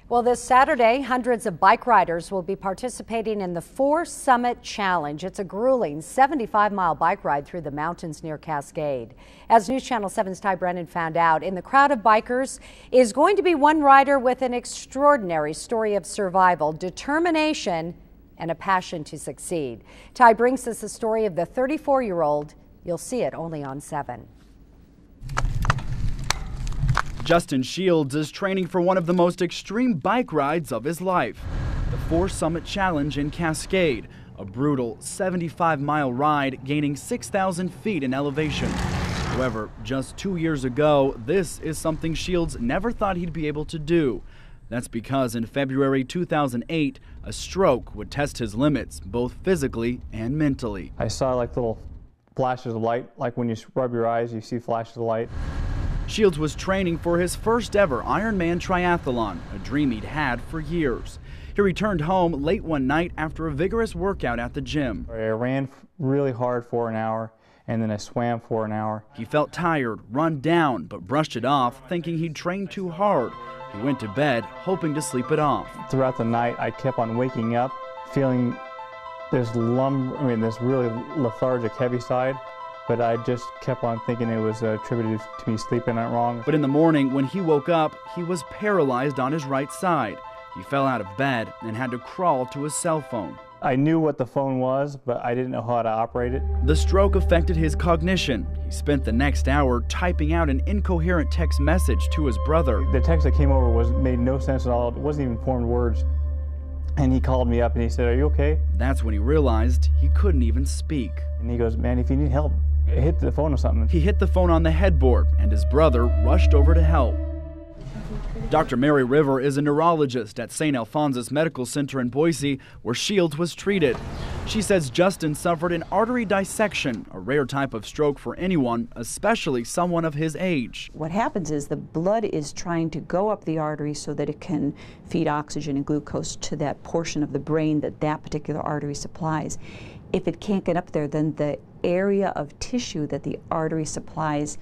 Well, this Saturday, hundreds of bike riders will be participating in the Four Summit Challenge. It's a grueling 75-mile bike ride through the mountains near Cascade. As News Channel 7's Ty Brennan found out, in the crowd of bikers is going to be one rider with an extraordinary story of survival, determination, and a passion to succeed. Ty brings us the story of the 34-year-old. You'll see it only on 7. Justin Sheilds is training for one of the most extreme bike rides of his life, the Four Summit Challenge in Cascade, a brutal 75-mile ride gaining 6,000 feet in elevation. However, just 2 years ago, this is something Sheilds never thought he'd be able to do. That's because in February 2008, a stroke would test his limits, both physically and mentally. I saw like little flashes of light, like when you rub your eyes, you see flashes of light. Sheilds was training for his first ever Ironman triathlon, a dream he'd had for years. He returned home late one night after a vigorous workout at the gym. I ran really hard for an hour, and then I swam for an hour. He felt tired, run down, but brushed it off, thinking he'd trained too hard. He went to bed, hoping to sleep it off. Throughout the night, I kept on waking up, feeling this really lethargic, heavy side. But I just kept on thinking it was attributed to me sleeping wrong. But in the morning, when he woke up, he was paralyzed on his right side. He fell out of bed and had to crawl to his cell phone. I knew what the phone was, but I didn't know how to operate it. The stroke affected his cognition. He spent the next hour typing out an incoherent text message to his brother. The text that came over made no sense at all. It wasn't even formed words. And he called me up and he said, "Are you okay?" That's when he realized he couldn't even speak. And he goes, "Man, if you need help, hit the phone or something." He hit the phone on the headboard, and his brother rushed over to help. Dr. Mary River is a neurologist at St. Alphonsus Medical Center in Boise, where Sheilds was treated. She says Justin suffered an artery dissection, a rare type of stroke for anyone, especially someone of his age. What happens is the blood is trying to go up the artery so that it can feed oxygen and glucose to that portion of the brain that particular artery supplies. If it can't get up there, then the area of tissue that the artery supplies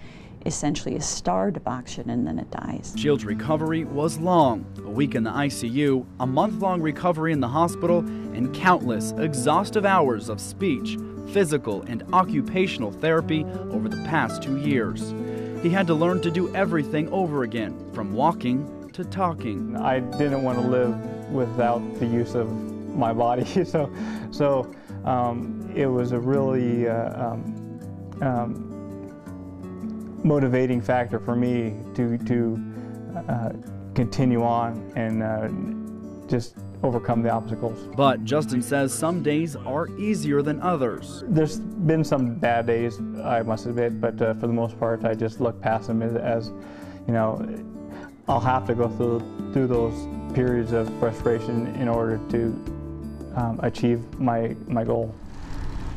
essentially is starved of oxygen, and then it dies. Sheilds' recovery was long. A week in the ICU, a month-long recovery in the hospital, and countless exhaustive hours of speech, physical, and occupational therapy over the past 2 years. He had to learn to do everything over again, from walking to talking. I didn't want to live without the use of my body, so it was a really motivating factor for me to continue on and just overcome the obstacles. But Justin says some days are easier than others. There's been some bad days, I must admit, but for the most part, I just look past them as you know, I'll have to go through those periods of frustration in order to achieve my goal.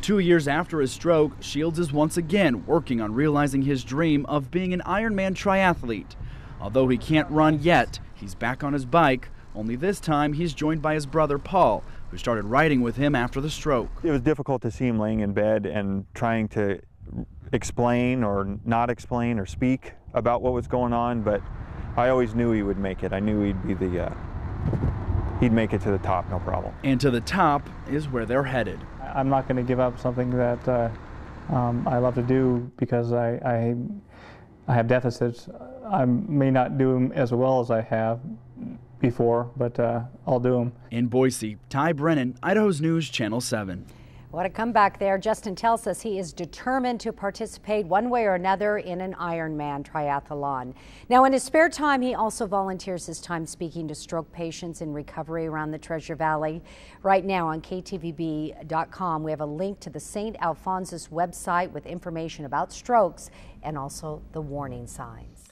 2 years after his stroke, Sheilds is once again working on realizing his dream of being an Ironman triathlete. Although he can't run yet, he's back on his bike, only this time he's joined by his brother Paul, who started riding with him after the stroke. It was difficult to see him laying in bed and trying to explain or not explain or speak about what was going on, but I always knew he would make it. I knew he'd be he'd make it to the top, no problem. And to the top is where they're headed. I'm not going to give up something that I love to do because I have deficits. I may not do them as well as I have before, but I'll do them. In Boise, Ty Brennan, Idaho's News, Channel 7. What a comeback there. Justin tells us he is determined to participate one way or another in an Ironman triathlon. Now, in his spare time, he also volunteers his time speaking to stroke patients in recovery around the Treasure Valley. Right now on KTVB.com, we have a link to the St. Alphonsus website with information about strokes and also the warning signs.